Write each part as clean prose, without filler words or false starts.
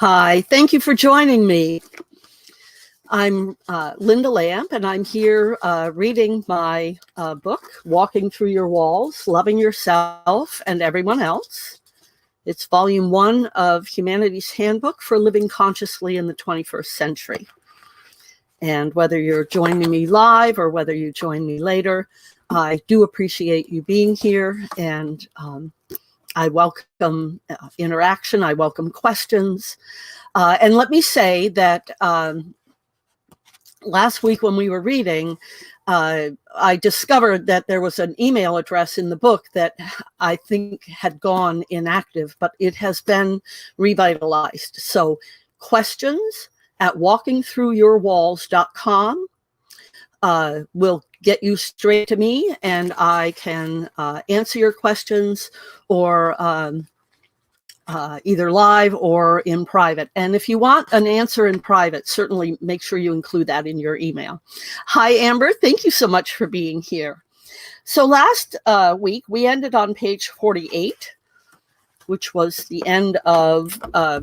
Hi, thank you for joining me. I'm Lynda Lamp, and I'm here reading my book, Walking Through Your Walls, Loving Yourself and Everyone Else. It's volume 1 of Humanity's Handbook for Living Consciously in the 21st Century. And whether you're joining me live or whether you join me later, I do appreciate you being here, and I welcome interaction, I welcome questions. And let me say that last week when we were reading, I discovered that there was an email address in the book that I think had gone inactive, but it has been revitalized. So questions at walkingthroughyourwalls.com will get you straight to me, and I can answer your questions or either live or in private. And if you want an answer in private, certainly make sure you include that in your email. Hi, Amber. Thank you so much for being here. So last week, we ended on page 48, which was the end of, I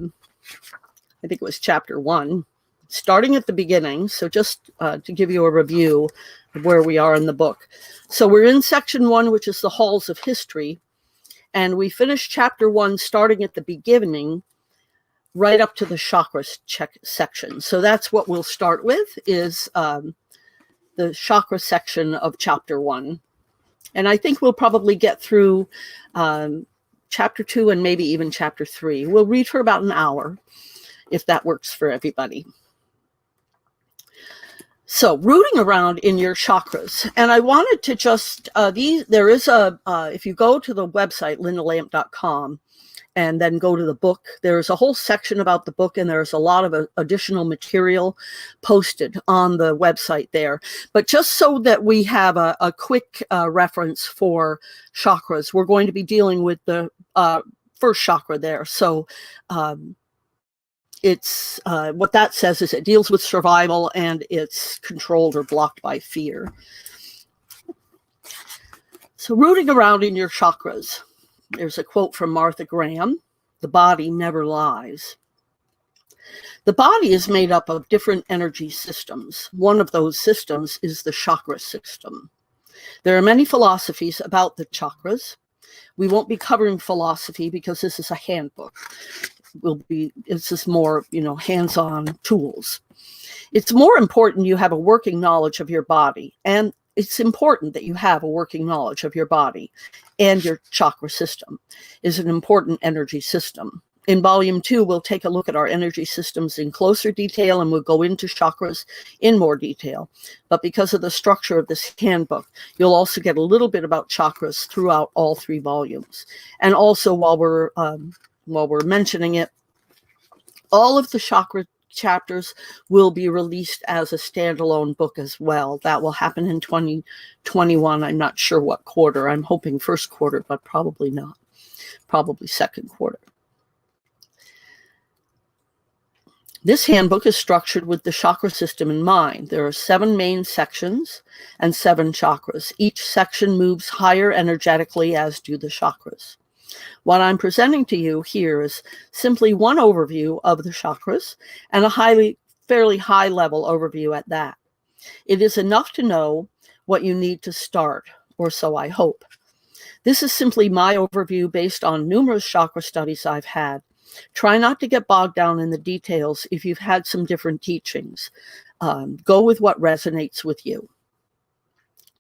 think it was chapter 1, starting at the beginning. So just to give you a review of where we are in the book. So we're in section 1, which is the halls of history. And we finished chapter 1 starting at the beginning, right up to the chakras section. So that's what we'll start with, is the chakra section of chapter 1. And I think we'll probably get through chapter 2 and maybe even chapter 3. We'll read for about an hour, if that works for everybody. So rooting around in your chakras, and I wanted to just, there is a, if you go to the website, lindalamp.com, and then go to the book, there's a whole section about the book, and there's a lot of additional material posted on the website there. But just so that we have a quick reference for chakras, we're going to be dealing with the first chakra there. So it's what that says is it deals with survival, and it's controlled or blocked by fear. So rooting around in your chakras, there's a quote from Martha Graham: "The body never lies." The body is made up of different energy systems. One of those systems is the chakra system. There are many philosophies about the chakras. We won't be covering philosophy because this is a handbook. It's just more, hands-on tools. It's more important you have a working knowledge of your body, and it's important that you have a working knowledge of your body, and your chakra system is an important energy system. In volume 2, we'll take a look at our energy systems in closer detail, and we'll go into chakras in more detail. But because of the structure of this handbook, you'll also get a little bit about chakras throughout all 3 volumes. And also, while we're mentioning it, all of the chakra chapters will be released as a standalone book as well. That will happen in 2021. I'm not sure what quarter. I'm hoping first quarter, but probably not. Probably second quarter. This handbook is structured with the chakra system in mind. There are 7 main sections and 7 chakras. Each section moves higher energetically, as do the chakras. What I'm presenting to you here is simply one overview of the chakras, and a fairly high level overview at that. It is enough to know what you need to start, or so I hope. This is simply my overview based on numerous chakra studies I've had. Try not to get bogged down in the details if you've had some different teachings. Go with what resonates with you.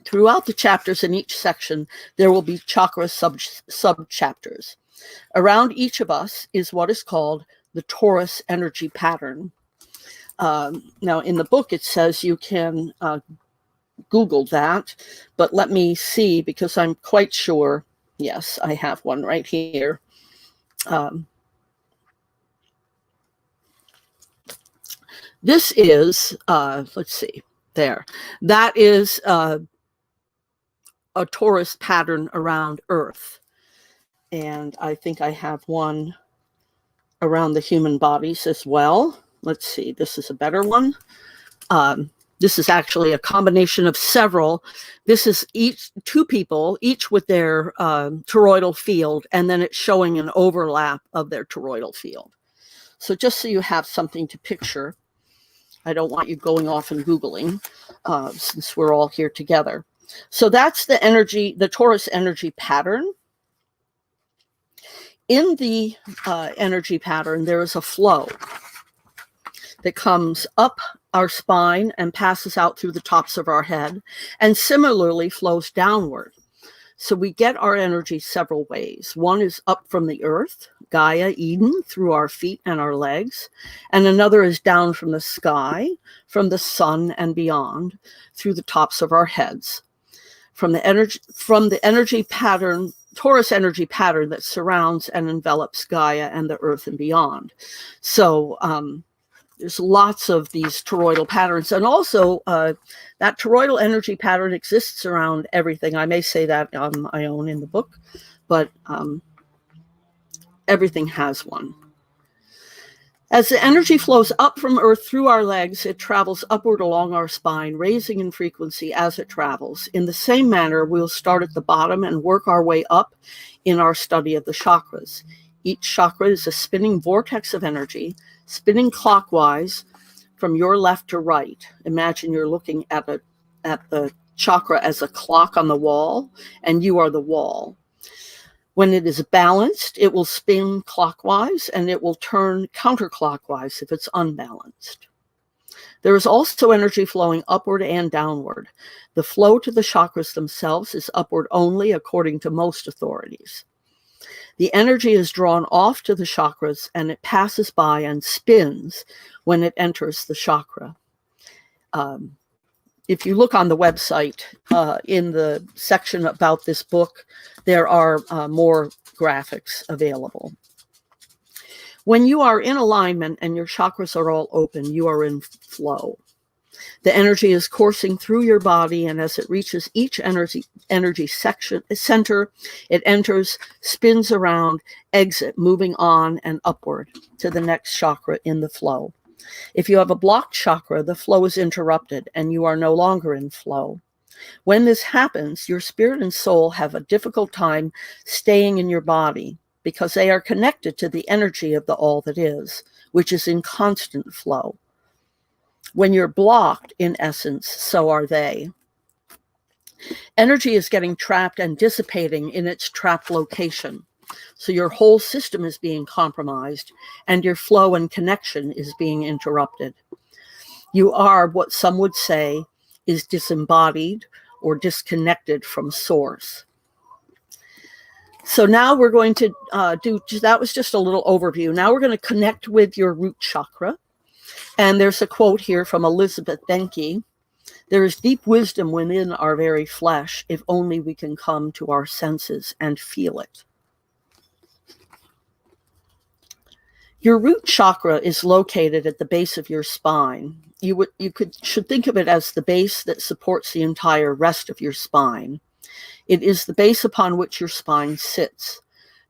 Throughout the chapters in each section, there will be chakra sub-chapters. Around each of us is what is called the torus energy pattern. Now, in the book, it says you can Google that, but let me see, because I'm quite sure. Yes, I have one right here. This is, let's see, there. That is a torus pattern around Earth. And I think I have one around the human bodies as well. Let's see, this is a better one. This is actually a combination of several. This is two people, each with their toroidal field, and then it's showing an overlap of their toroidal field. So just so you have something to picture, I don't want you going off and Googling, since we're all here together. So that's the energy, the Taurus energy pattern. In the energy pattern, there is a flow that comes up our spine and passes out through the tops of our head, and similarly flows downward. So we get our energy several ways. One is up from the earth, Gaia, Eden, through our feet and our legs. And another is down from the sky, from the sun and beyond, through the tops of our heads. From the energy pattern, Taurus energy pattern that surrounds and envelops Gaia and the earth and beyond. So there's lots of these toroidal patterns. And also that toroidal energy pattern exists around everything. I may say that on my own in the book, but everything has one. As the energy flows up from earth through our legs, it travels upward along our spine, raising in frequency as it travels. In the same manner, we'll start at the bottom and work our way up in our study of the chakras. Each chakra is a spinning vortex of energy, spinning clockwise from your left to right. Imagine you're looking at the chakra as a clock on the wall, and you are the wall. When it is balanced, it will spin clockwise, and it will turn counterclockwise if it's unbalanced. There is also energy flowing upward and downward. The flow to the chakras themselves is upward only, according to most authorities. The energy is drawn off to the chakras, and it passes by and spins when it enters the chakra. If you look on the website, in the section about this book, there are more graphics available. When you are in alignment and your chakras are all open, you are in flow. The energy is coursing through your body, and as it reaches each energy center, it enters, spins around, exit, moving on and upward to the next chakra in the flow. If you have a blocked chakra, the flow is interrupted and you are no longer in flow. When this happens, your spirit and soul have a difficult time staying in your body because they are connected to the energy of the all that is, which is in constant flow. When you're blocked, in essence, so are they. Energy is getting trapped and dissipating in its trapped location. So your whole system is being compromised and your flow and connection is being interrupted. You are what some would say is disembodied or disconnected from source. So now we're going to that was just a little overview. Now we're going to connect with your root chakra. And there's a quote here from Elizabeth Benke. There is deep wisdom within our very flesh if only we can come to our senses and feel it. Your root chakra is located at the base of your spine. You should think of it as the base that supports the entire rest of your spine. It is the base upon which your spine sits.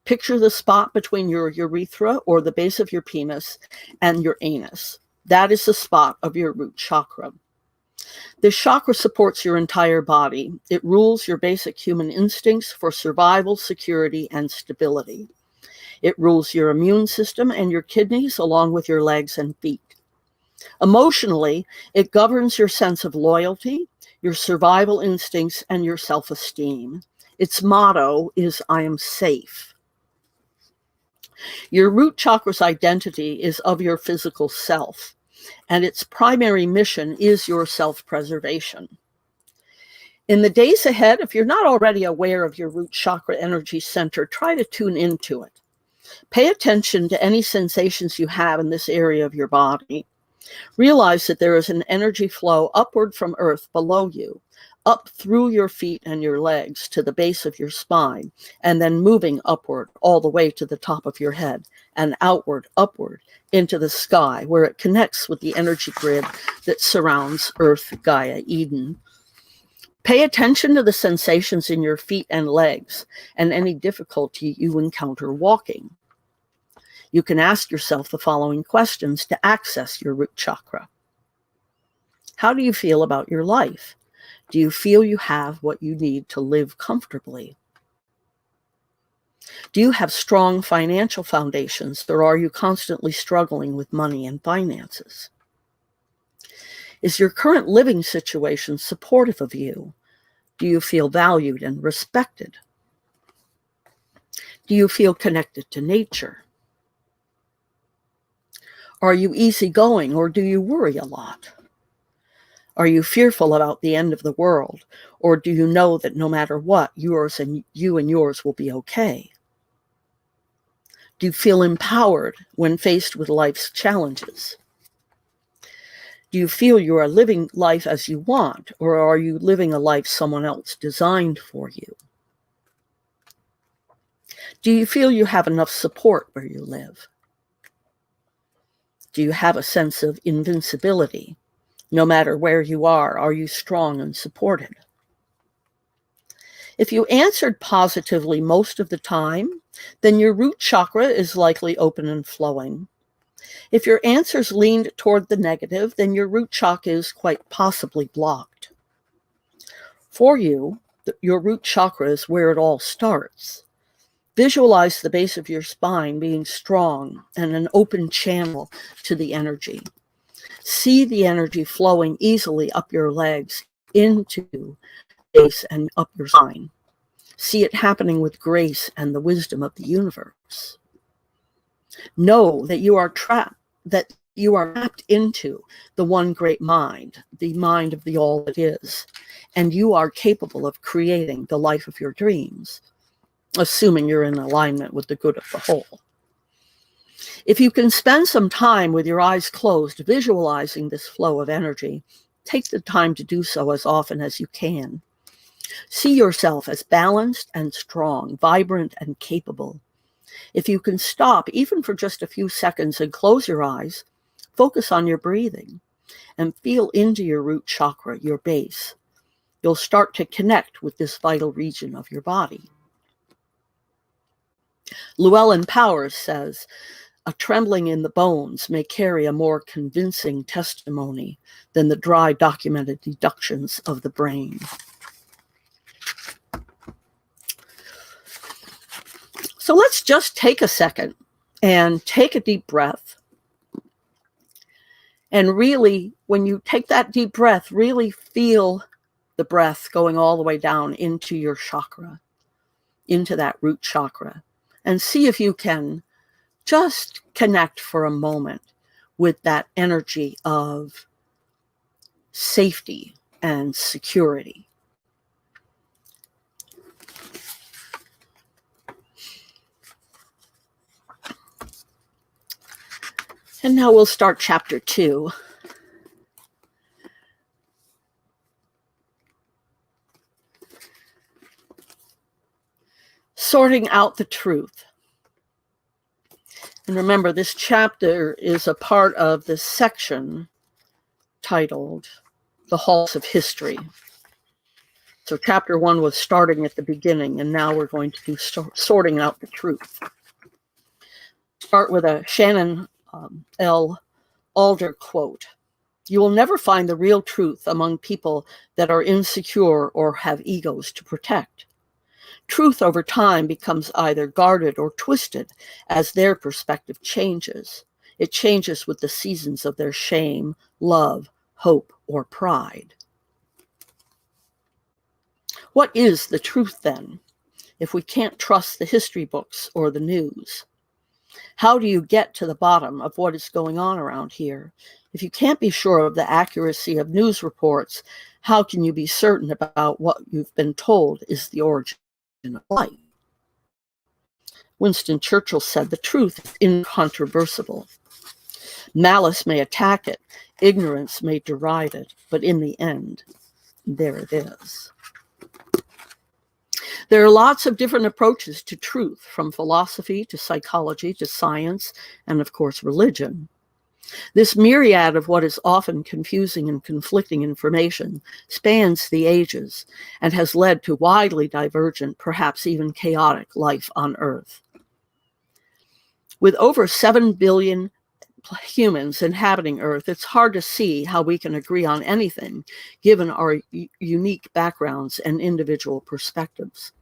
Picture the spot between your urethra, or the base of your penis, and your anus. That is the spot of your root chakra. This chakra supports your entire body. It rules your basic human instincts for survival, security, and stability. It rules your immune system and your kidneys, along with your legs and feet. Emotionally, it governs your sense of loyalty, your survival instincts, and your self-esteem. Its motto is, I am safe. Your root chakra's identity is of your physical self, and its primary mission is your self-preservation. In the days ahead, if you're not already aware of your root chakra energy center, try to tune into it. Pay attention to any sensations you have in this area of your body. Realize that there is an energy flow upward from earth below you, up through your feet and your legs to the base of your spine, and then moving upward all the way to the top of your head and outward, upward into the sky, where it connects with the energy grid that surrounds Earth, Gaia, Eden. Pay attention to the sensations in your feet and legs and any difficulty you encounter walking. You can ask yourself the following questions to access your root chakra. How do you feel about your life? Do you feel you have what you need to live comfortably? Do you have strong financial foundations, or are you constantly struggling with money and finances? Is your current living situation supportive of you? Do you feel valued and respected? Do you feel connected to nature? Are you easygoing, or do you worry a lot? Are you fearful about the end of the world, or do you know that no matter what, you and yours will be okay? Do you feel empowered when faced with life's challenges? Do you feel you are living life as you want, or are you living a life someone else designed for you? Do you feel you have enough support where you live? Do you have a sense of invincibility? No matter where you are you strong and supported? If you answered positively most of the time, then your root chakra is likely open and flowing. If your answers leaned toward the negative, then your root chakra is quite possibly blocked. For you, your root chakra is where it all starts. Visualize the base of your spine being strong and an open channel to the energy. See the energy flowing easily up your legs into the base and up your spine. See it happening with grace and the wisdom of the universe. Know that you are trapped into the one great mind, the mind of the all that is, and you are capable of creating the life of your dreams, assuming you're in alignment with the good of the whole. If you can spend some time with your eyes closed, visualizing this flow of energy, take the time to do so as often as you can. See yourself as balanced and strong, vibrant and capable. If you can stop, even for just a few seconds, and close your eyes, focus on your breathing and feel into your root chakra, your base. You'll start to connect with this vital region of your body. Llewellyn Powers says, "A trembling in the bones may carry a more convincing testimony than the dry documented deductions of the brain." So let's just take a second and take a deep breath. And really, when you take that deep breath, really feel the breath going all the way down into your chakra, into that root chakra, and see if you can just connect for a moment with that energy of safety and security. And now we'll start chapter 2. Sorting out the truth. And remember, this chapter is a part of this section titled The Halls of History. So chapter 1 was starting at the beginning, and now we're going to do sorting out the truth. Start with a Shannon L. Alder quote. "You will never find the real truth among people that are insecure or have egos to protect. Truth over time becomes either guarded or twisted as their perspective changes. It changes with the seasons of their shame, love, hope, or pride." What is the truth then, if we can't trust the history books or the news? How do you get to the bottom of what is going on around here? If you can't be sure of the accuracy of news reports, how can you be certain about what you've been told is the origin of life? Winston Churchill said, "The truth is incontrovertible. Malice may attack it, ignorance may deride it, but in the end, there it is." There are lots of different approaches to truth, from philosophy to psychology to science and, of course, religion. This myriad of what is often confusing and conflicting information spans the ages and has led to widely divergent, perhaps even chaotic life on Earth. With over 7 billion humans inhabiting Earth, it's hard to see how we can agree on anything, given our unique backgrounds and individual perspectives.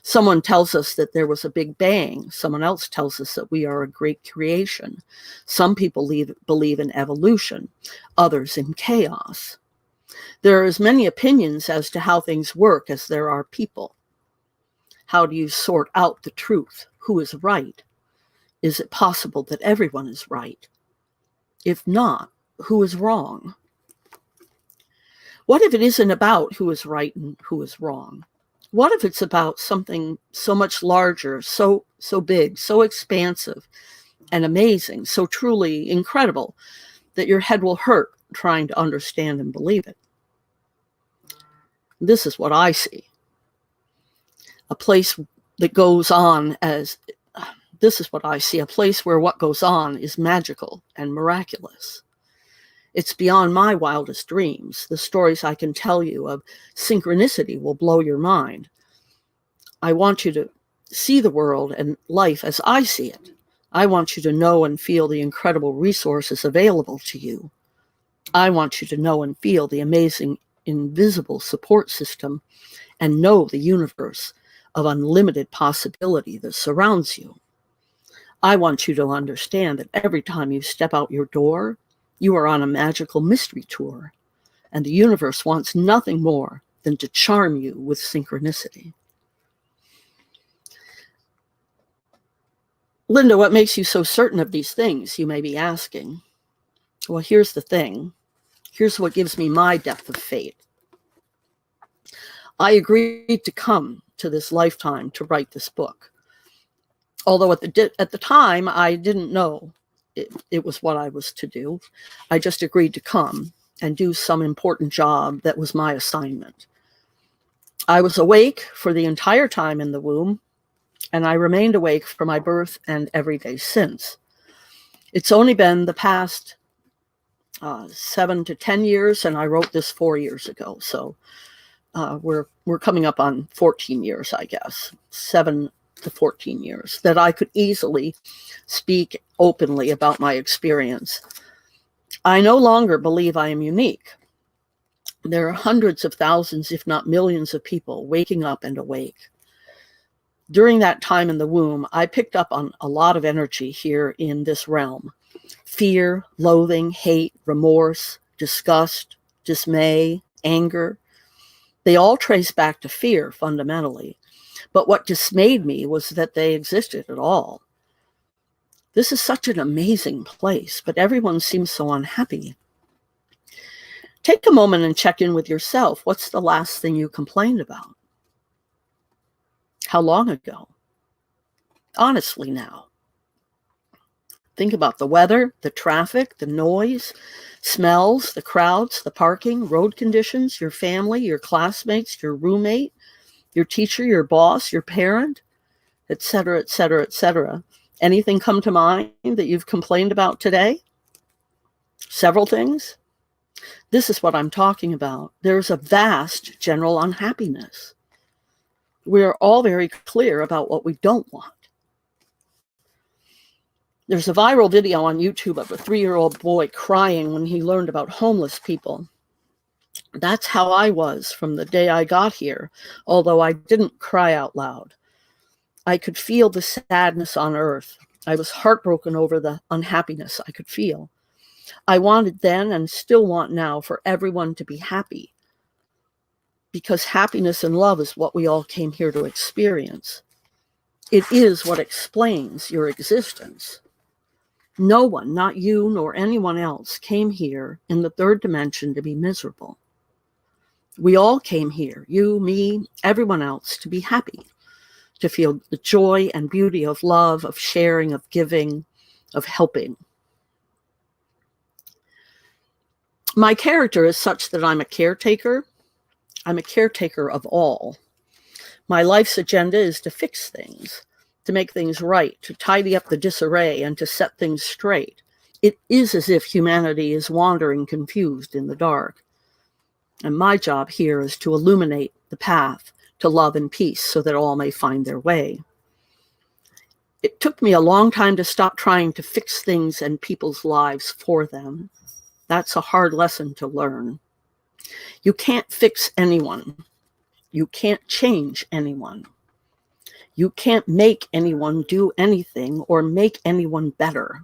Someone tells us that there was a big bang. Someone else tells us that we are a great creation. Some people believe in evolution, others in chaos. There are as many opinions as to how things work as there are people. How do you sort out the truth? Who is right? Is it possible that everyone is right? If not, who is wrong? What if it isn't about who is right and who is wrong? What if it's about something so much larger, so big, so expansive and amazing, so truly incredible that your head will hurt trying to understand and believe it? This is what I see. A place that goes on as, this is what I see, a place where what goes on is magical and miraculous. It's beyond my wildest dreams. The stories I can tell you of synchronicity will blow your mind. I want you to see the world and life as I see it. I want you to know and feel the incredible resources available to you. I want you to know and feel the amazing invisible support system and know the universe of unlimited possibility that surrounds you. I want you to understand that every time you step out your door, you are on a magical mystery tour, and the universe wants nothing more than to charm you with synchronicity. Lynda, what makes you so certain of these things, you may be asking? Well, here's the thing. Here's what gives me my depth of faith. I agreed to come to this lifetime to write this book. Although at the time, I didn't know it was what I was to do. I just agreed to come and do some important job that was my assignment. I was awake for the entire time in the womb, and I remained awake for my birth and every day since. It's only been the past 7 to 10 years, and I wrote this 4 years ago. So we're coming up on 14 years, I guess, 7 to 14 years, that I could easily speak openly about my experience. I no longer believe I am unique. There are hundreds of thousands, if not millions of people waking up and awake. During that time in the womb, I picked up on a lot of energy here in this realm. Fear, loathing, hate, remorse, disgust, dismay, anger. They all trace back to fear fundamentally. But what dismayed me was that they existed at all. This is such an amazing place, but everyone seems so unhappy. Take a moment and check in with yourself. What's the last thing you complained about? How long ago? Honestly now. Think about the weather, the traffic, the noise, smells, the crowds, the parking, road conditions, your family, your classmates, your roommate, your teacher, your boss, your parent, etc., etc., etc. Anything come to mind that you've complained about today? Several things? This is what I'm talking about. There's a vast general unhappiness. We're all very clear about what we don't want. There's a viral video on YouTube of a 3-year-old boy crying when he learned about homeless people. That's how I was from the day I got here, although I didn't cry out loud. I could feel the sadness on earth. I was heartbroken over the unhappiness I could feel. I wanted then and still want now for everyone to be happy, because happiness and love is what we all came here to experience. It is what explains your existence. No one, not you nor anyone else, came here in the third dimension to be miserable. We all came here, you, me, everyone else, to be happy, to feel the joy and beauty of love, of sharing, of giving, of helping. My character is such that I'm a caretaker. I'm a caretaker of all. My life's agenda is to fix things, to make things right, to tidy up the disarray, and to set things straight. It is as if humanity is wandering confused in the dark. And my job here is to illuminate the path to love and peace so that all may find their way. It took me a long time to stop trying to fix things and people's lives for them. That's a hard lesson to learn. You can't fix anyone. You can't change anyone. You can't make anyone do anything or make anyone better.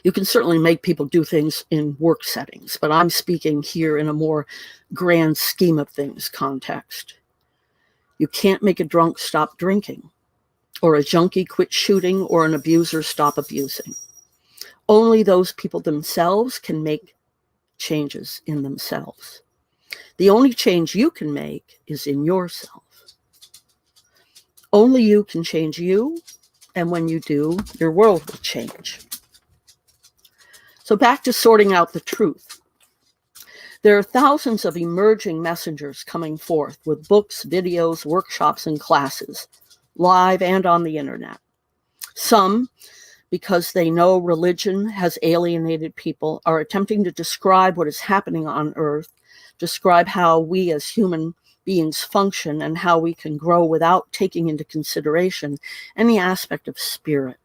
You can certainly make people do things in work settings, but I'm speaking here in a more grand scheme of things context. You can't make a drunk stop drinking, or a junkie quit shooting, or an abuser stop abusing. Only those people themselves can make changes in themselves. The only change you can make is in yourself. Only you can change you, and when you do, your world will change. So back to sorting out the truth. There are thousands of emerging messengers coming forth with books, videos, workshops, and classes, live and on the internet. Some, because they know religion has alienated people, are attempting to describe what is happening on Earth, describe how we as human beings function and how we can grow without taking into consideration any aspect of spirit.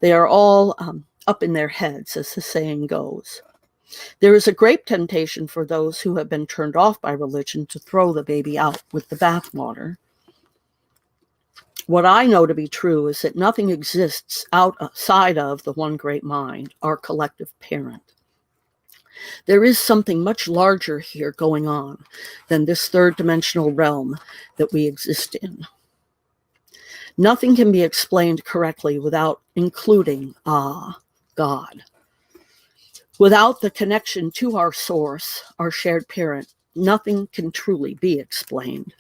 They are all up in their heads, as the saying goes. There is a great temptation for those who have been turned off by religion to throw the baby out with the bathwater. What I know to be true is that nothing exists outside of the one great mind, our collective parent. There is something much larger here going on than this third dimensional realm that we exist in. Nothing can be explained correctly without including God. Without the connection to our source, our shared parent, nothing can truly be explained.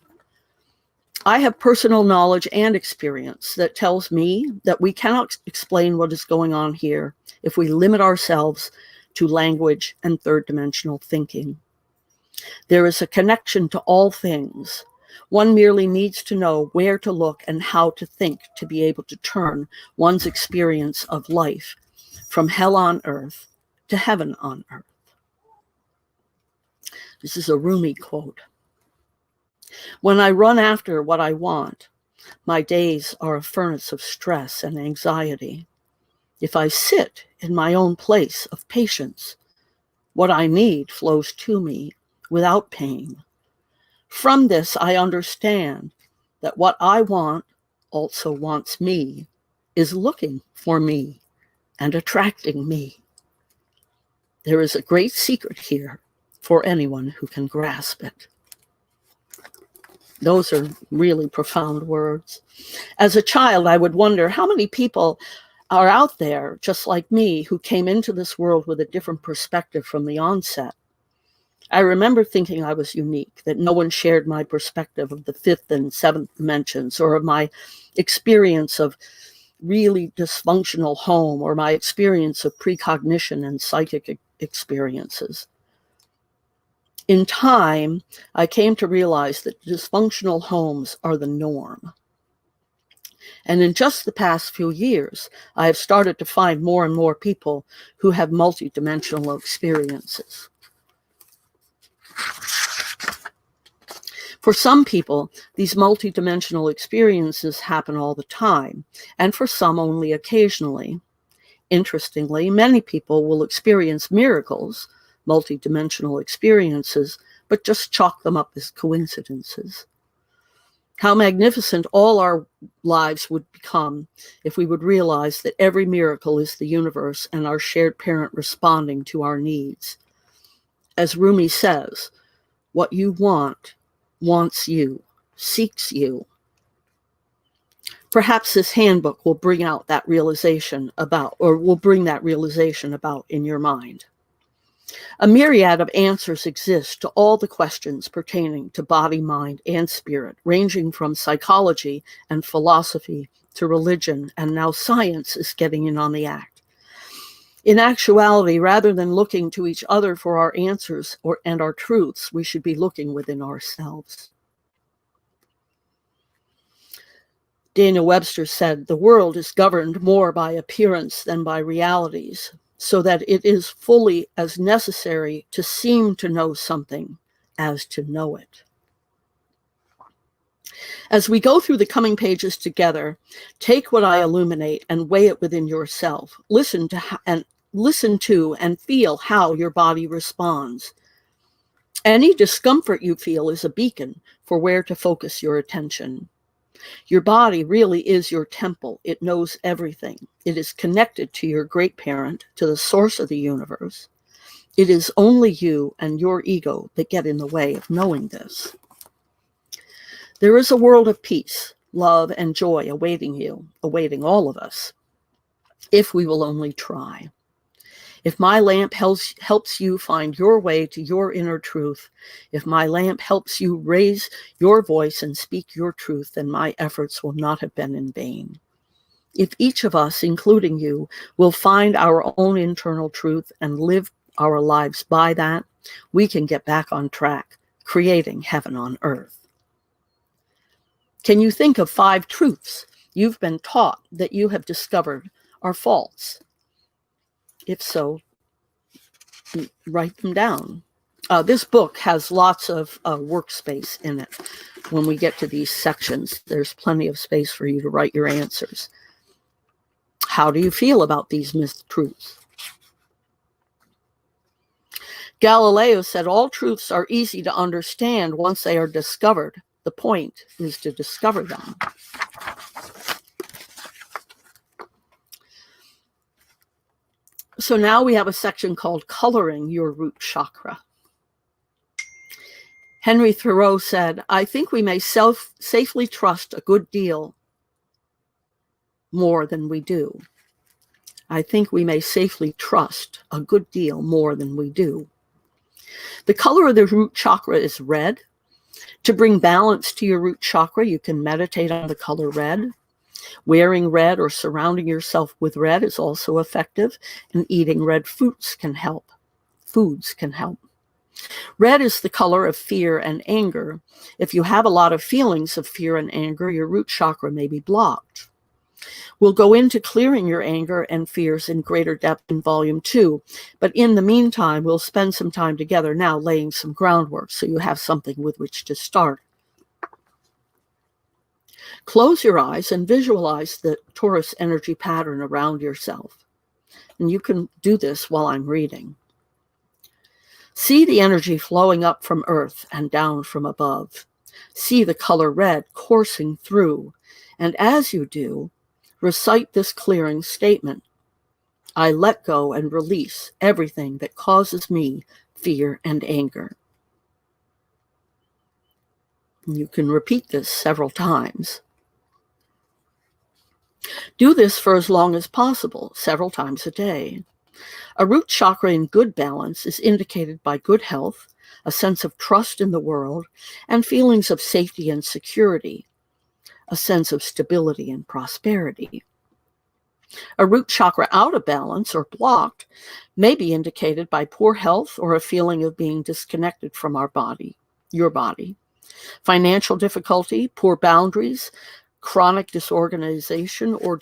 I have personal knowledge and experience that tells me that we cannot explain what is going on here if we limit ourselves to language and third dimensional thinking. There is a connection to all things. One merely needs to know where to look and how to think to be able to turn one's experience of life from hell on earth to heaven on earth. This is a Rumi quote. When I run after what I want, my days are a furnace of stress and anxiety. If I sit in my own place of patience, what I need flows to me without pain. From this, I understand that what I want also wants me, is looking for me and attracting me. There is a great secret here for anyone who can grasp it. Those are really profound words. As a child, I would wonder how many people are out there, just like me, who came into this world with a different perspective from the onset. I remember thinking I was unique, that no one shared my perspective of the fifth and seventh dimensions, or of my experience of really dysfunctional home, or my experience of precognition and psychic experiences. In time, I came to realize that dysfunctional homes are the norm. And in just the past few years, I have started to find more and more people who have multidimensional experiences. For some people, these multidimensional experiences happen all the time, and for some only occasionally. Interestingly, many people will experience miracles, multidimensional experiences, but just chalk them up as coincidences. How magnificent all our lives would become if we would realize that every miracle is the universe and our shared parent responding to our needs. As Rumi says, what you want wants you, seeks you. Perhaps this handbook will bring out that realization about, or will bring that realization about in your mind. A myriad of answers exist to all the questions pertaining to body, mind, and spirit, ranging from psychology and philosophy to religion, and now science is getting in on the act. In actuality, rather than looking to each other for our answers and our truths, we should be looking within ourselves. Daniel Webster said, "The world is governed more by appearance than by realities, so that it is fully as necessary to seem to know something as to know it." As we go through the coming pages together, take what I illuminate and weigh it within yourself. Listen to and feel how your body responds. Any discomfort you feel is a beacon for where to focus your attention. Your body really is your temple. It knows everything. It is connected to your great parent, to the source of the universe. It is only you and your ego that get in the way of knowing this. There is a world of peace, love, and joy awaiting you, awaiting all of us, if we will only try. If my lamp helps you find your way to your inner truth, if my lamp helps you raise your voice and speak your truth, then my efforts will not have been in vain. If each of us, including you, will find our own internal truth and live our lives by that, we can get back on track, creating heaven on earth. Can you think of 5 truths you've been taught that you have discovered are false? If so, write them down. This book has lots of workspace in it. When we get to these sections, there's plenty of space for you to write your answers. How do you feel about these mistruths? Galileo said all truths are easy to understand once they are discovered. The point is to discover them. So now we have a section called Coloring Your Root Chakra. Henry Thoreau said, I think we may safely trust a good deal more than we do. I think we may safely trust a good deal more than we do. The color of the root chakra is red. To bring balance to your root chakra, you can meditate on the color red. Wearing red or surrounding yourself with red is also effective, and eating red foods can help. Red is the color of fear and anger. If you have a lot of feelings of fear and anger, your root chakra may be blocked. We'll go into clearing your anger and fears in greater depth in Volume 2, but in the meantime, we'll spend some time together now laying some groundwork so you have something with which to start. Close your eyes and visualize the Taurus energy pattern around yourself. And you can do this while I'm reading. See the energy flowing up from earth and down from above. See the color red coursing through. And as you do, recite this clearing statement. I let go and release everything that causes me fear and anger. You can repeat this several times. Do this for as long as possible, several times a day. A root chakra in good balance is indicated by good health, a sense of trust in the world, and feelings of safety and security, a sense of stability and prosperity. A root chakra out of balance or blocked may be indicated by poor health or a feeling of being disconnected from your body. Financial difficulty, poor boundaries, chronic disorganization, or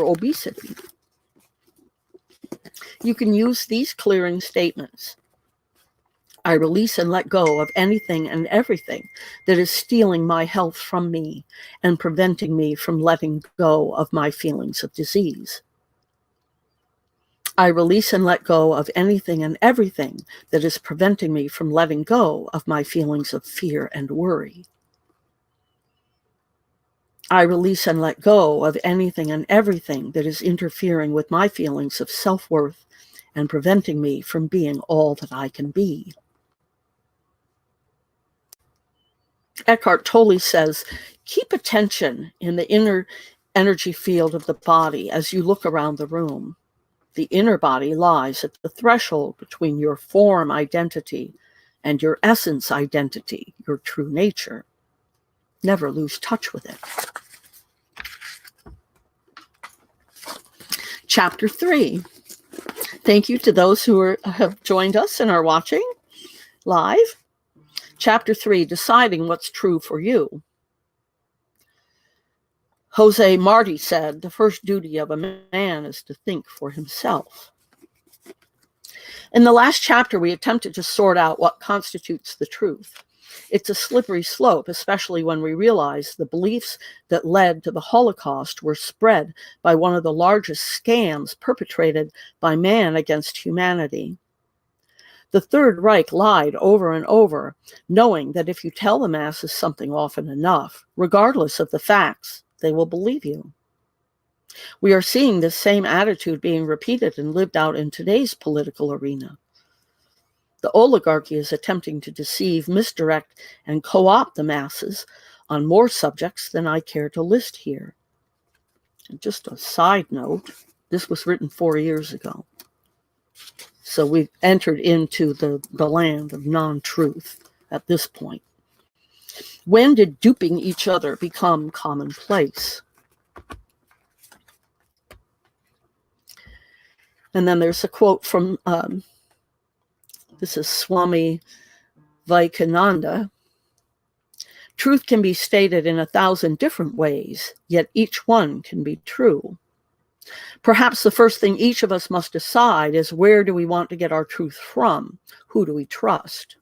obesity. You can use these clearing statements. I release and let go of anything and everything that is stealing my health from me and preventing me from letting go of my feelings of disease. I release and let go of anything and everything that is preventing me from letting go of my feelings of fear and worry. I release and let go of anything and everything that is interfering with my feelings of self-worth and preventing me from being all that I can be. Eckhart Tolle says, keep attention in the inner energy field of the body as you look around the room. The inner body lies at the threshold between your form identity and your essence identity, your true nature. Never lose touch with it. Chapter 3. Thank you to those who have joined us and are watching live. Chapter 3, Deciding What's True for You. Jose Marti said, the first duty of a man is to think for himself. In the last chapter, we attempted to sort out what constitutes the truth. It's a slippery slope, especially when we realize the beliefs that led to the Holocaust were spread by one of the largest scams perpetrated by man against humanity. The Third Reich lied over and over, knowing that if you tell the masses something often enough, regardless of the facts, they will believe you. We are seeing this same attitude being repeated and lived out in today's political arena. The oligarchy is attempting to deceive, misdirect, and co-opt the masses on more subjects than I care to list here. And just a side note, this was written 4 years ago. So we've entered into the land of non-truth at this point. When did duping each other become commonplace? And then there's a quote from, this is Swami Vivekananda. Truth can be stated in 1,000 different ways, yet each one can be true. Perhaps the first thing each of us must decide is, where do we want to get our truth from? Who do we trust?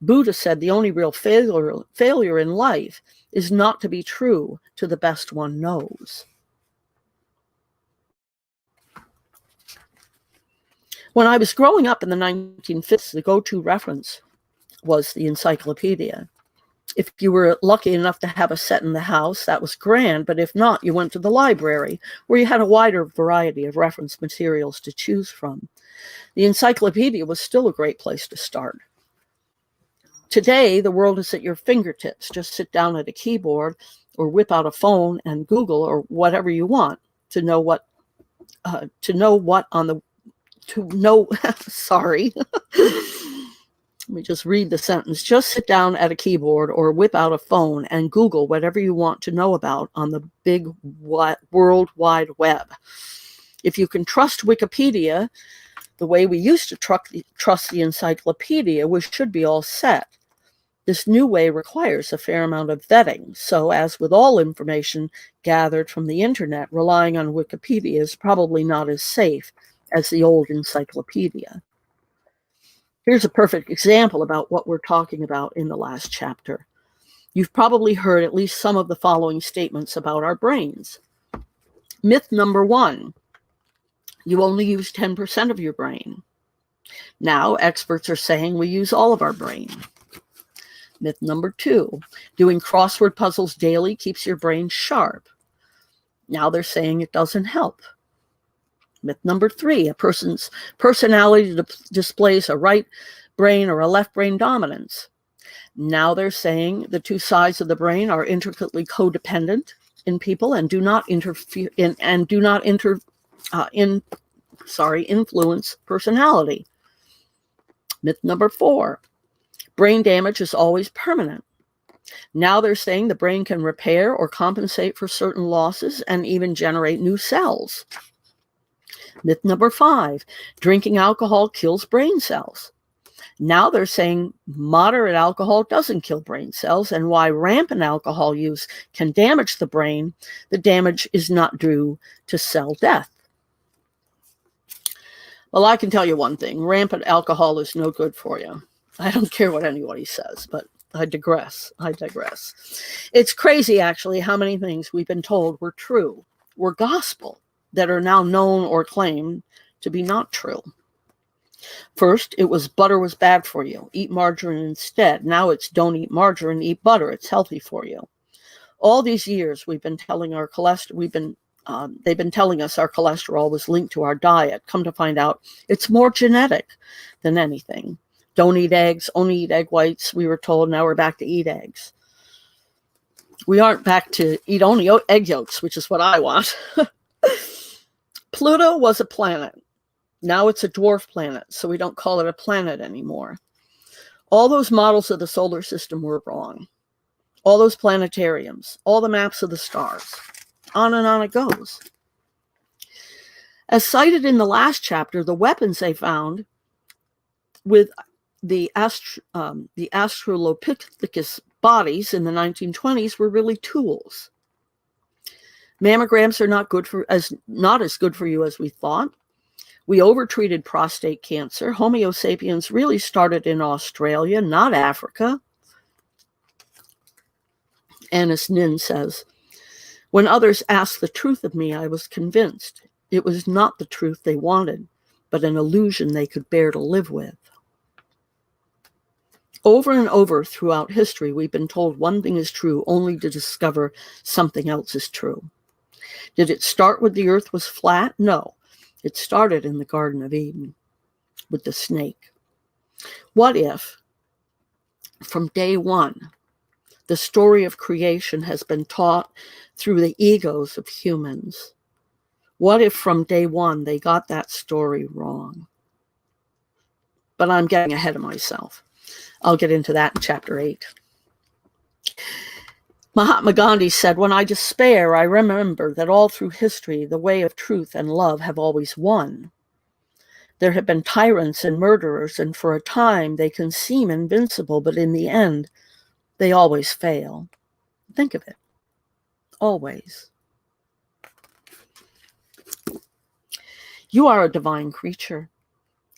Buddha said the only real failure in life is not to be true to the best one knows. When I was growing up in the 1950s, the go-to reference was the encyclopedia. If you were lucky enough to have a set in the house, that was grand, but if not, you went to the library, where you had a wider variety of reference materials to choose from. The encyclopedia was still a great place to start. Today, the world is at your fingertips. Just sit down at a keyboard or whip out a phone and Google or whatever you want to know what sorry. Let me just read the sentence. Just sit down at a keyboard or whip out a phone and Google whatever you want to know about on the big World Wide Web. If you can trust Wikipedia the way we used to trust the encyclopedia, we should be all set. This new way requires a fair amount of vetting. So, as with all information gathered from the internet, relying on Wikipedia is probably not as safe as the old encyclopedia. Here's a perfect example about what we're talking about in the last chapter. You've probably heard at least some of the following statements about our brains. Myth number 1, you only use 10% of your brain. Now, experts are saying we use all of our brain. Myth number 2, doing crossword puzzles daily keeps your brain sharp. Now they're saying it doesn't help. Myth number 3, a person's personality displays a right brain or a left brain dominance. Now they're saying the two sides of the brain are intricately codependent in people and do not influence personality. Myth number 4, brain damage is always permanent. Now they're saying the brain can repair or compensate for certain losses and even generate new cells. Myth number 5, drinking alcohol kills brain cells. Now they're saying moderate alcohol doesn't kill brain cells, and why rampant alcohol use can damage the brain, the damage is not due to cell death. Well, I can tell you one thing, rampant alcohol is no good for you. I don't care what anybody says, but I digress. It's crazy, actually, how many things we've been told were true, were gospel, that are now known or claimed to be not true. First, it was butter was bad for you. Eat margarine instead. Now it's don't eat margarine, eat butter. It's healthy for you. All these years we've been telling our cholesterol, they've been telling us our cholesterol was linked to our diet. Come to find out, it's more genetic than anything. Don't eat eggs, only eat egg whites, we were told. Now we're back to eat eggs. We aren't back to eat only egg yolks, which is what I want. Pluto was a planet. Now it's a dwarf planet, so we don't call it a planet anymore. All those models of the solar system were wrong. All those planetariums, all the maps of the stars. On and on it goes. As cited in the last chapter, the weapons they found with the Australopithecus bodies in the 1920s were really tools. Mammograms are not as good for you as we thought. We overtreated prostate cancer. Homo sapiens really started in Australia, not Africa. Annis Nin says, when others asked the truth of me, I was convinced it was not the truth they wanted, but an illusion they could bear to live with. Over and over throughout history, we've been told one thing is true only to discover something else is true. Did it start with the earth was flat? No. It started in the Garden of Eden with the snake. What if, from day one, the story of creation has been taught through the egos of humans? What if from day one they got that story wrong? But I'm getting ahead of myself. I'll get into that in chapter 8. Mahatma Gandhi said, "When I despair, I remember that all through history, the way of truth and love have always won. There have been tyrants and murderers, and for a time they can seem invincible, but in the end, they always fail." Think of it. Always. You are a divine creature,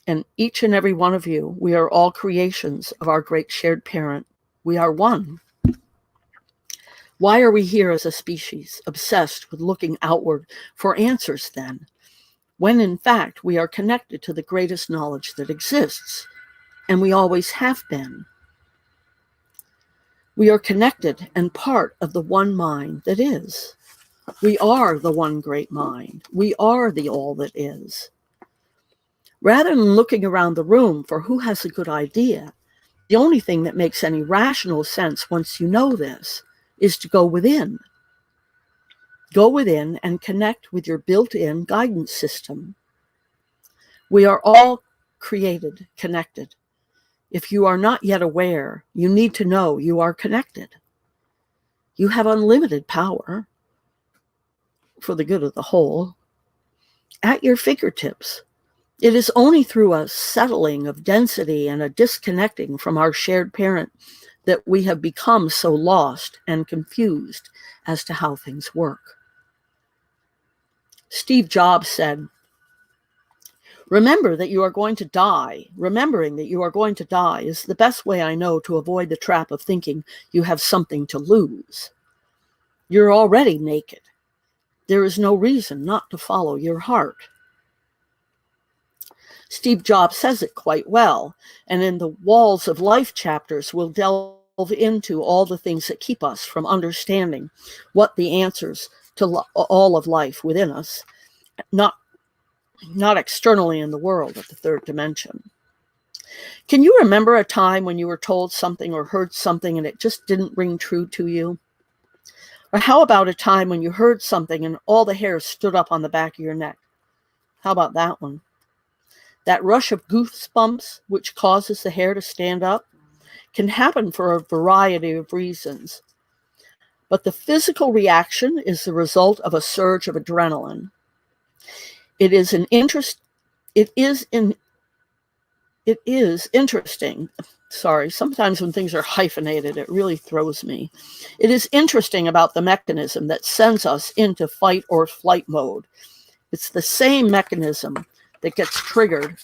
and each and every one of you, we are all creations of our great shared parent. We are one. Why are we here as a species, obsessed with looking outward for answers then, when in fact we are connected to the greatest knowledge that exists, and we always have been? We are connected and part of the one mind that is. We are the one great mind. We are the all that is. Rather than looking around the room for who has a good idea, the only thing that makes any rational sense once you know this is to go within. Go within and connect with your built-in guidance system. We are all created, connected. If you are not yet aware, you need to know you are connected. You have unlimited power for the good of the whole at your fingertips. It is only through a settling of density and a disconnecting from our shared parent that we have become so lost and confused as to how things work. Steve Jobs said, "Remember that you are going to die. Remembering that you are going to die is the best way I know to avoid the trap of thinking you have something to lose. You're already naked. There is no reason not to follow your heart." Steve Jobs says it quite well, and in the Walls of Life chapters, we'll delve into all the things that keep us from understanding what the answers to all of life within us, not externally in the world of the third dimension. Can you remember a time when you were told something or heard something and it just didn't ring true to you? Or how about a time when you heard something and all the hairs stood up on the back of your neck? How about that one? That rush of goosebumps, which causes the hair to stand up, can happen for a variety of reasons. But the physical reaction is the result of a surge of adrenaline. It is interesting. Sorry, sometimes when things are hyphenated, it really throws me. It is interesting about the mechanism that sends us into fight or flight mode. It's the same mechanism that gets triggered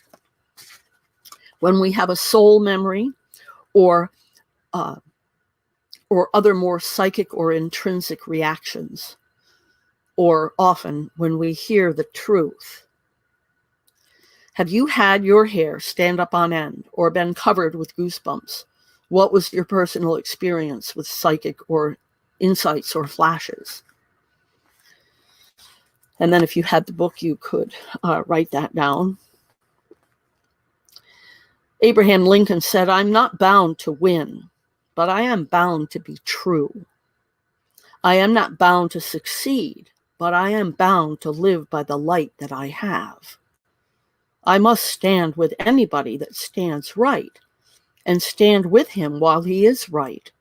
when we have a soul memory or other more psychic or intrinsic reactions, or often when we hear the truth. Have you had your hair stand up on end or been covered with goosebumps? What was your personal experience with psychic or insights or flashes? And then if you had the book, you could write that down. Abraham Lincoln said, "I'm not bound to win, but I am bound to be true. I am not bound to succeed, but I am bound to live by the light that I have. I must stand with anybody that stands right, and stand with him while he is right,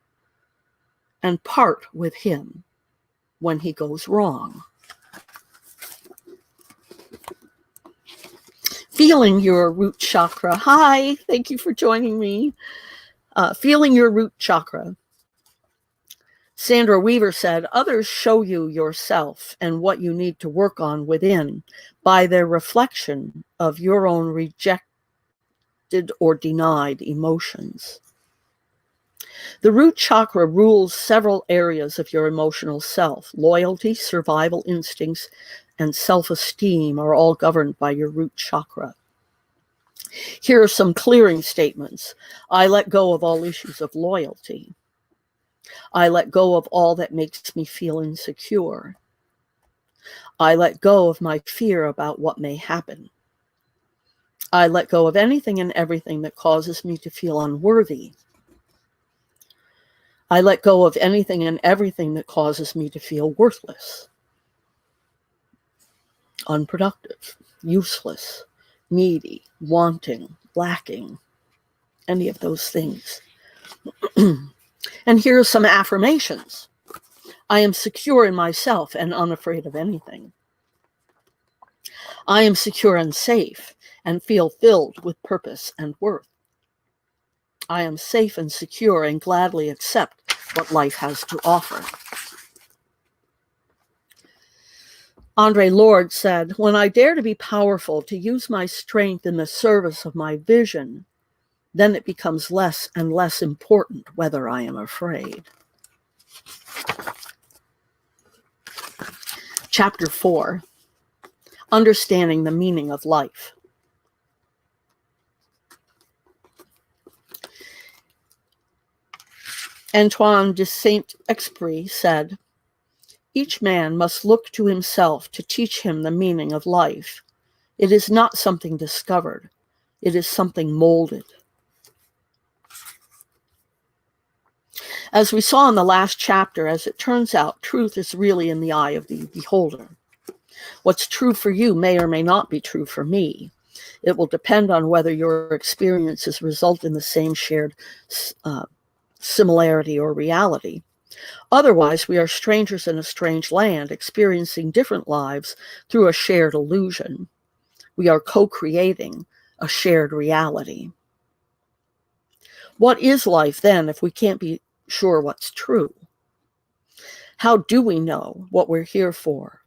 and part with him when he goes wrong." Feeling your root chakra. Hi, thank you for joining me. Feeling your root chakra. Sandra Weaver said, "Others show you yourself and what you need to work on within by their reflection of your own rejected or denied emotions." The root chakra rules several areas of your emotional self. Loyalty, survival instincts, and self-esteem are all governed by your root chakra. Here are some clearing statements. I let go of all issues of loyalty. I let go of all that makes me feel insecure. I let go of my fear about what may happen. I let go of anything and everything that causes me to feel unworthy. I let go of anything and everything that causes me to feel worthless, unproductive, useless, needy, wanting, lacking, any of those things. And here are some affirmations. I am secure in myself and unafraid of anything. I am secure and safe and feel filled with purpose and worth. I am safe and secure and gladly accept what life has to offer. Andre Lord said, when I dare to be powerful, to use my strength in the service of my vision, then it becomes less and less important whether I am afraid. Chapter 4, Understanding the Meaning of Life. Antoine de Saint-Exupéry said, each man must look to himself to teach him the meaning of life. It is not something discovered. It is something molded. As we saw in the last chapter, as it turns out, truth is really in the eye of the beholder. What's true for you may or may not be true for me. It will depend on whether your experiences result in the same shared similarity or reality. Otherwise, we are strangers in a strange land, experiencing different lives through a shared illusion. We are co-creating a shared reality. What is life then if we can't be sure what's true? How do we know what we're here for?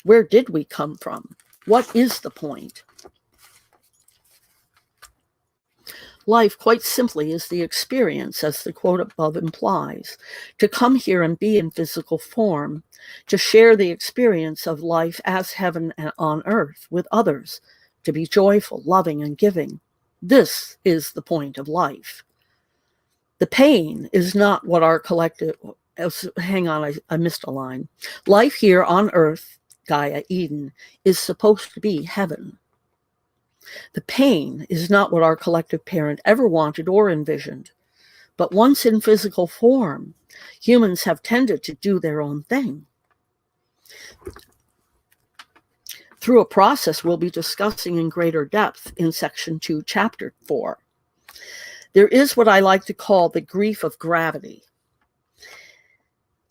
Where did we come from? What is the point? Life, quite simply, is the experience, as the quote above implies, to come here and be in physical form, to share the experience of life as heaven on earth with others, to be joyful, loving, and giving. This is the point of life. The pain is not what our collective... Hang on, I missed a line. Life here on earth, Gaia Eden, is supposed to be heaven. The pain is not what our collective parent ever wanted or envisioned. But once in physical form, humans have tended to do their own thing. Through a process we'll be discussing in greater depth in Section 2, Chapter 4. There is what I like to call the grief of gravity.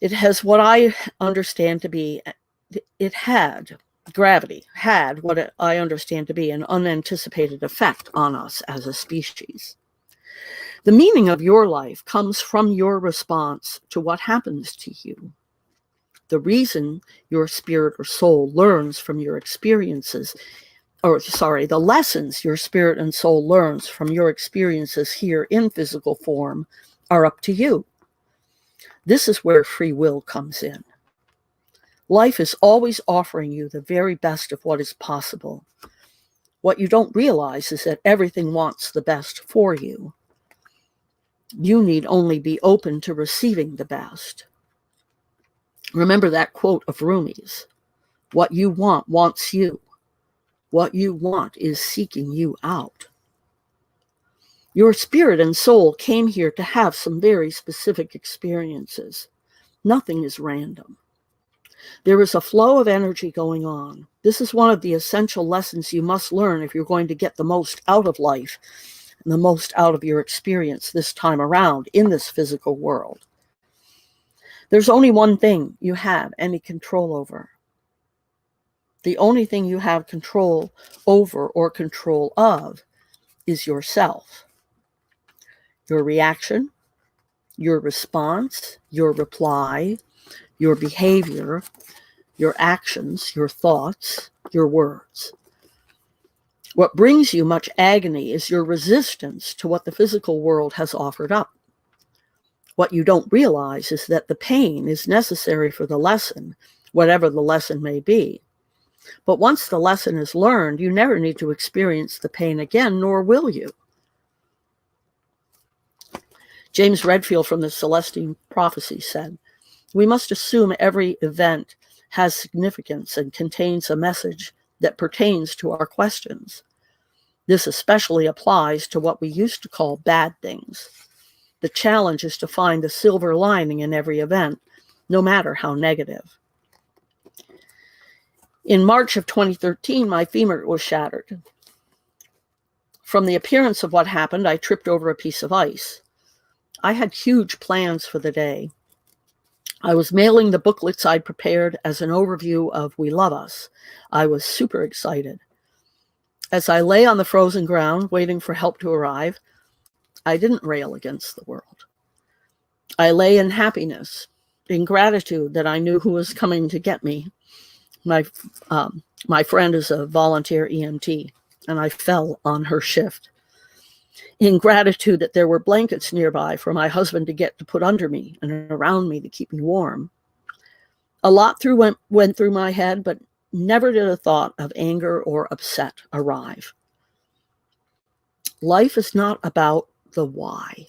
It has what I understand to be, gravity had what I understand to be an unanticipated effect on us as a species. The meaning of your life comes from your response to what happens to you. The reason your spirit or soul learns from your experiences, the lessons your spirit and soul learns from your experiences here in physical form are up to you. This is where free will comes in. Life is always offering you the very best of what is possible. What you don't realize is that everything wants the best for you. You need only be open to receiving the best. Remember that quote of Rumi's, what you want wants you. What you want is seeking you out. Your spirit and soul came here to have some very specific experiences. Nothing is random. There is a flow of energy going on. This is one of the essential lessons you must learn if you're going to get the most out of life and the most out of your experience this time around in this physical world. There's only one thing you have any control over. The only thing you have control over or control of is yourself. Your reaction, your response, your reply, your behavior, your actions, your thoughts, your words. What brings you much agony is your resistance to what the physical world has offered up. What you don't realize is that the pain is necessary for the lesson, whatever the lesson may be. But once the lesson is learned, you never need to experience the pain again, nor will you. James Redfield from the Celestine Prophecy said, "We must assume every event has significance and contains a message that pertains to our questions. This especially applies to what we used to call bad things. The challenge is to find the silver lining in every event, no matter how negative." In March of 2013, my femur was shattered. From the appearance of what happened, I tripped over a piece of ice. I had huge plans for the day. I was mailing the booklets I'd prepared as an overview of We Love Us. I was super excited. As I lay on the frozen ground, waiting for help to arrive, I didn't rail against the world. I lay in happiness, in gratitude that I knew who was coming to get me. My friend is a volunteer EMT, and I fell on her shift. In gratitude that there were blankets nearby for my husband to get to put under me and around me to keep me warm. A lot went through my head, but never did a thought of anger or upset arrive. Life is not about the why.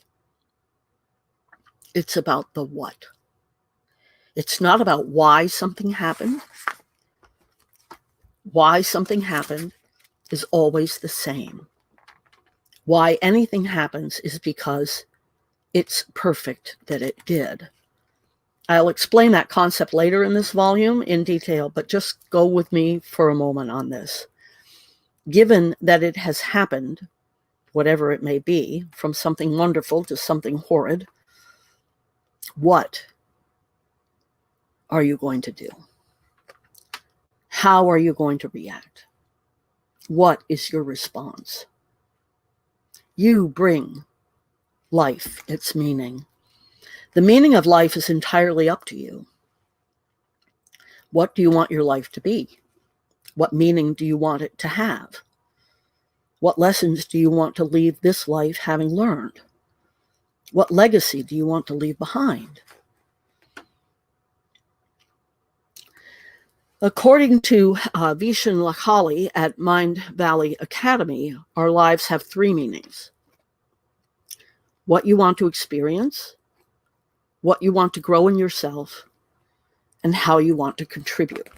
It's about the what. It's not about why something happened. Why something happened is always the same. Why anything happens is because it's perfect that it did. I'll explain that concept later in this volume in detail, but just go with me for a moment on this. Given that it has happened, whatever it may be, from something wonderful to something horrid, what are you going to do? How are you going to react? What is your response? You bring life its meaning. The meaning of life is entirely up to you. What do you want your life to be? What meaning do you want it to have? What lessons do you want to leave this life having learned? What legacy do you want to leave behind? According to Vishen Lakhali at Mind Valley Academy, our lives have three meanings. What you want to experience, what you want to grow in yourself, and how you want to contribute.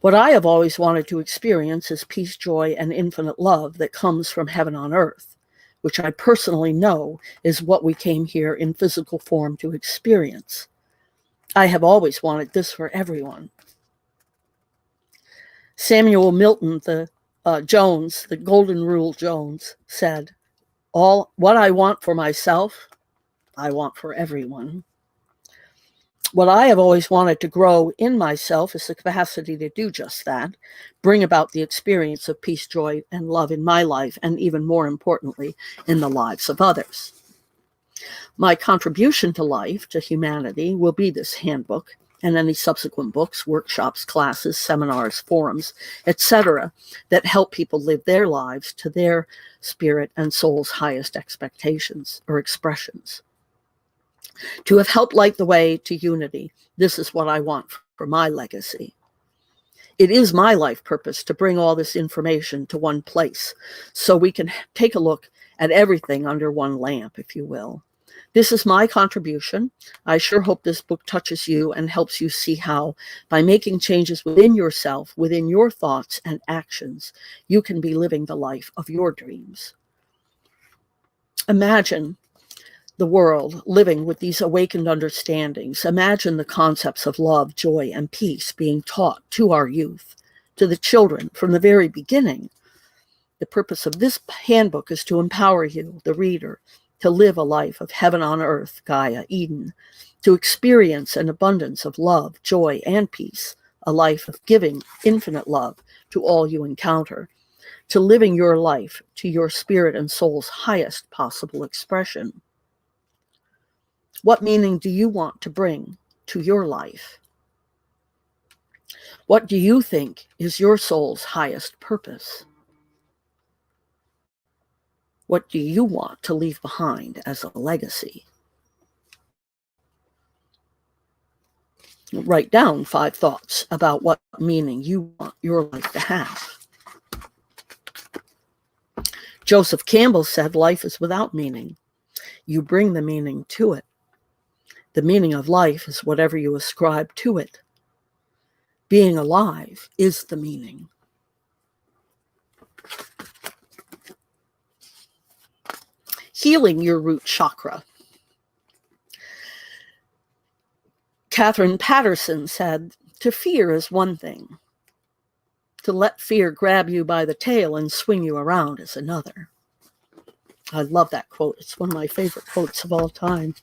What I have always wanted to experience is peace, joy, and infinite love that comes from heaven on earth, which I personally know is what we came here in physical form to experience. I have always wanted this for everyone. Samuel Milton Jones, the Golden Rule Jones, said, what I want for myself, I want for everyone. What I have always wanted to grow in myself is the capacity to do just that, bring about the experience of peace, joy, and love in my life, and even more importantly, in the lives of others. My contribution to life, to humanity, will be this handbook and any subsequent books, workshops, classes, seminars, forums, etc., that help people live their lives to their spirit and soul's highest expectations or expressions. To have helped light the way to unity, this is what I want for my legacy. It is my life purpose to bring all this information to one place so we can take a look at everything under one lamp, if you will. This is my contribution. I sure hope this book touches you and helps you see how, by making changes within yourself, within your thoughts and actions, you can be living the life of your dreams. Imagine the world living with these awakened understandings. Imagine the concepts of love, joy, and peace being taught to our youth, to the children from the very beginning. The purpose of this handbook is to empower you, the reader, to live a life of heaven on earth, Gaia, Eden, to experience an abundance of love, joy, and peace, a life of giving infinite love to all you encounter, to living your life to your spirit and soul's highest possible expression. What meaning do you want to bring to your life? What do you think is your soul's highest purpose? What do you want to leave behind as a legacy? Write down 5 thoughts about what meaning you want your life to have. Joseph Campbell said, life is without meaning. You bring the meaning to it. The meaning of life is whatever you ascribe to it. Being alive is the meaning. Healing your root chakra. Catherine Patterson said, to fear is one thing. To let fear grab you by the tail and swing you around is another. I love that quote. It's one of my favorite quotes of all time.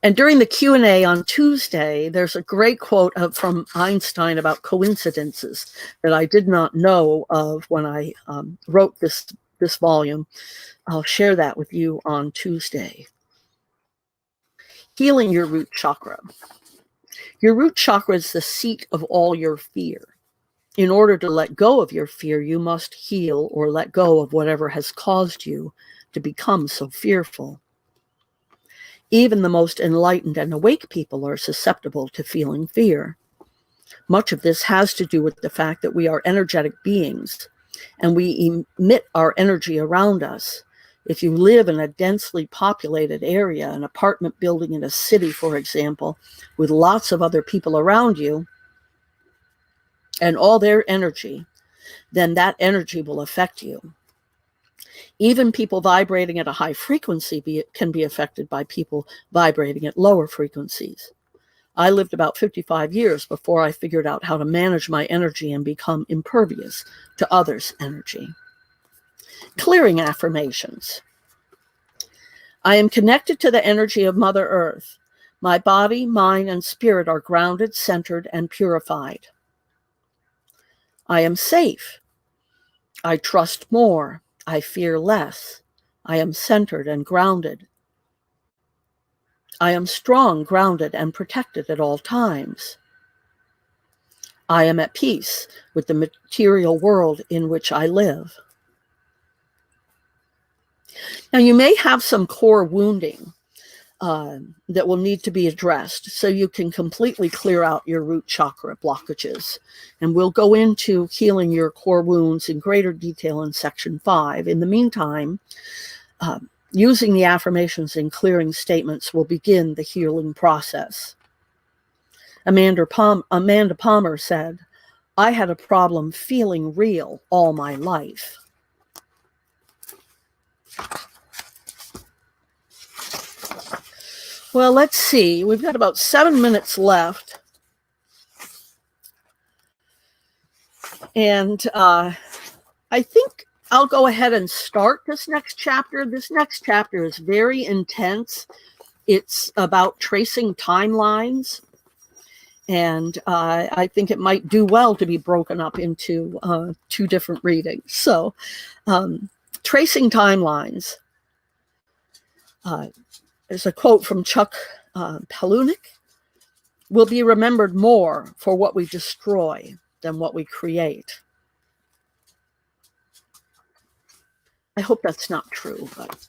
And during the Q&A on Tuesday, there's a great quote from Einstein about coincidences that I did not know of when I wrote this volume. I'll share that with you on Tuesday. Healing your root chakra. Your root chakra is the seat of all your fear. In order to let go of your fear, you must heal or let go of whatever has caused you to become so fearful. Even the most enlightened and awake people are susceptible to feeling fear. Much of this has to do with the fact that we are energetic beings and we emit our energy around us. If you live in a densely populated area, an apartment building in a city, for example, with lots of other people around you and all their energy, then that energy will affect you. Even people vibrating at a high frequency can be affected by people vibrating at lower frequencies. I lived about 55 years before I figured out how to manage my energy and become impervious to others' energy. Clearing affirmations. I am connected to the energy of Mother Earth. My body, mind, and spirit are grounded, centered, and purified. I am safe. I trust more. I fear less. I am centered and grounded. I am strong, grounded, and protected at all times. I am at peace with the material world in which I live. Now, you may have some core wounding that will need to be addressed so you can completely clear out your root chakra blockages. And we'll go into healing your core wounds in greater detail in section 5. In the meantime, using the affirmations and clearing statements will begin the healing process. Amanda Palmer said, I had a problem feeling real all my life. Well, let's see. We've got about 7 minutes left. And I think I'll go ahead and start this next chapter. This next chapter is very intense. It's about tracing timelines. And I think it might do well to be broken up into 2 different readings. So, tracing timelines. There's a quote from Chuck Palahniuk. We'll be remembered more for what we destroy than what we create. I hope that's not true, but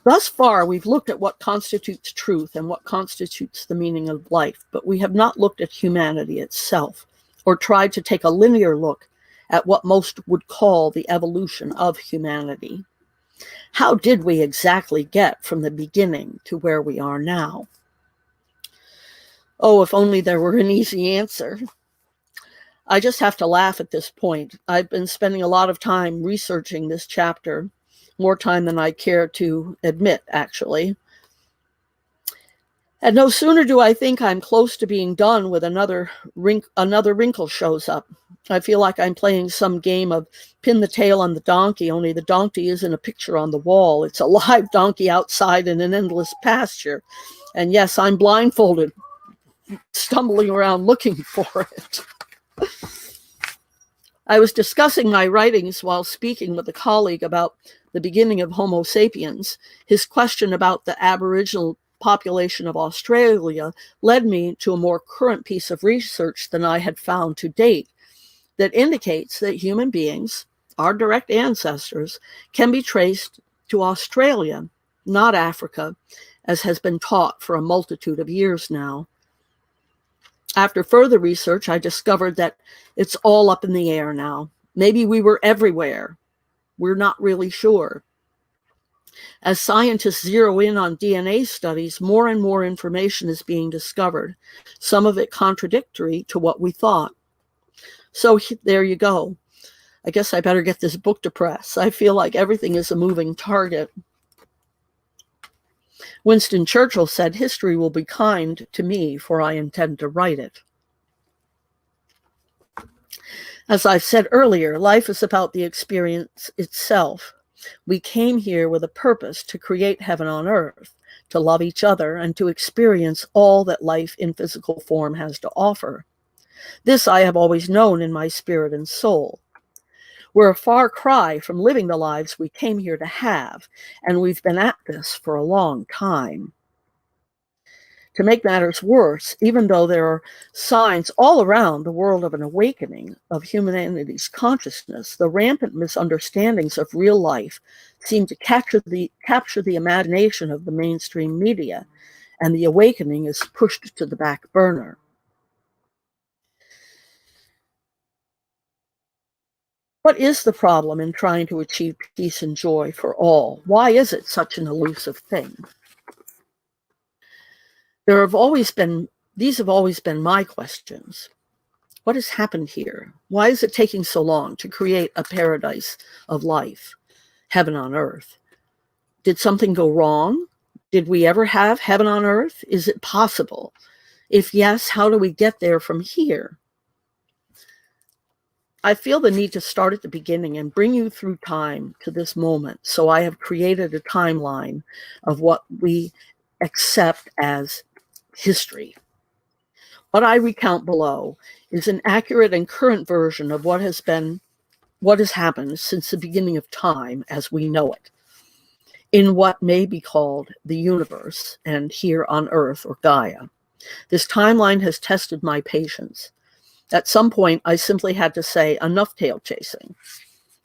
thus far we've looked at what constitutes truth and what constitutes the meaning of life, but we have not looked at humanity itself or tried to take a linear look at what most would call the evolution of humanity. How did we exactly get from the beginning to where we are now? Oh, if only there were an easy answer. I just have to laugh at this point. I've been spending a lot of time researching this chapter, more time than I care to admit, actually. And no sooner do I think I'm close to being done with another wrinkle shows up. I feel like I'm playing some game of pin the tail on the donkey, only the donkey isn't a picture on the wall. It's a live donkey outside in an endless pasture. And yes, I'm blindfolded, stumbling around looking for it. I was discussing my writings while speaking with a colleague about the beginning of Homo sapiens. His question about the Aboriginal population of Australia led me to a more current piece of research than I had found to date that indicates that human beings, our direct ancestors, can be traced to Australia, not Africa, as has been taught for a multitude of years now. After further research, I discovered that it's all up in the air now. Maybe we were everywhere. We're not really sure. As scientists zero in on DNA studies, more and more information is being discovered, some of it contradictory to what we thought. So there you go. I guess I better get this book to press. I feel like everything is a moving target. Winston Churchill said, "History will be kind to me, for I intend to write it." As I've said earlier, life is about the experience itself. We came here with a purpose to create heaven on earth, to love each other, and to experience all that life in physical form has to offer. This I have always known in my spirit and soul. We're a far cry from living the lives we came here to have, and we've been at this for a long time. To make matters worse, even though there are signs all around the world of an awakening of humanity's consciousness, the rampant misunderstandings of real life seem to capture the imagination of the mainstream media, and the awakening is pushed to the back burner. What is the problem in trying to achieve peace and joy for all? Why is it such an elusive thing? These have always been my questions. What has happened here? Why is it taking so long to create a paradise of life, heaven on earth? Did something go wrong? Did we ever have heaven on earth? Is it possible? If yes, how do we get there from here? I feel the need to start at the beginning and bring you through time to this moment. So I have created a timeline of what we accept as history. What I recount below is an accurate and current version of what has happened since the beginning of time as we know it, in what may be called the universe, and here on Earth, or Gaia. This timeline has tested my patience. At some point, I simply had to say, enough tail chasing.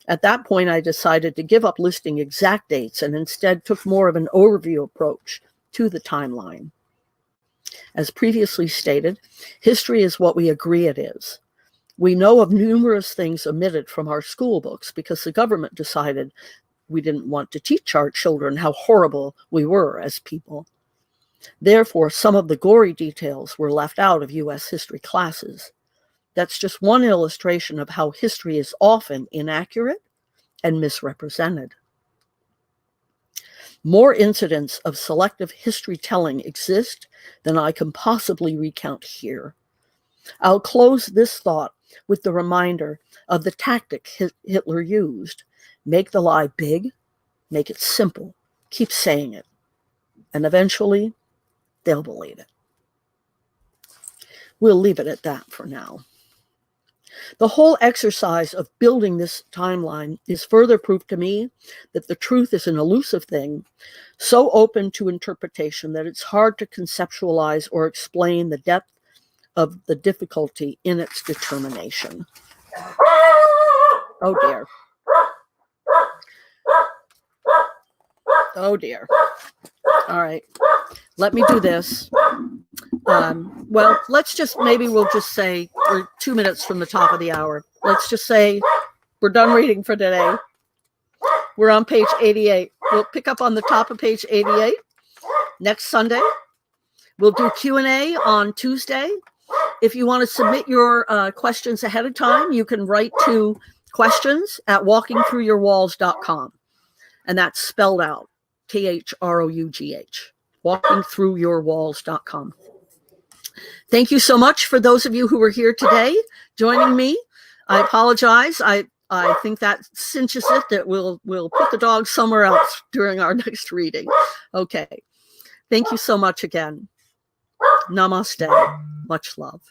At that point, I decided to give up listing exact dates and instead took more of an overview approach to the timeline. As previously stated, history is what we agree it is. We know of numerous things omitted from our school books because the government decided we didn't want to teach our children how horrible we were as people. Therefore, some of the gory details were left out of U.S. history classes. That's just one illustration of how history is often inaccurate and misrepresented. More incidents of selective history telling exist than I can possibly recount here. I'll close this thought with the reminder of the tactic Hitler used. Make the lie big, make it simple, keep saying it, and eventually they'll believe it. We'll leave it at that for now. The whole exercise of building this timeline is further proof to me that the truth is an elusive thing, so open to interpretation that it's hard to conceptualize or explain the depth of the difficulty in its determination. Oh dear. Oh dear. All right. Let me do this. Well, we'll just say we're 2 minutes from the top of the hour. Let's just say we're done reading for today. We're on page 88. We'll pick up on the top of page 88 next Sunday. We'll do Q&A on Tuesday. If you want to submit your questions ahead of time, you can write to questions@walkingthroughyourwalls.com. And that's spelled out, THROUGH, walkingthroughyourwalls.com. Thank you so much for those of you who were here today joining me. I apologize. I think that cinches it that we'll put the dog somewhere else during our next reading. Okay. Thank you so much again. Namaste. Much love.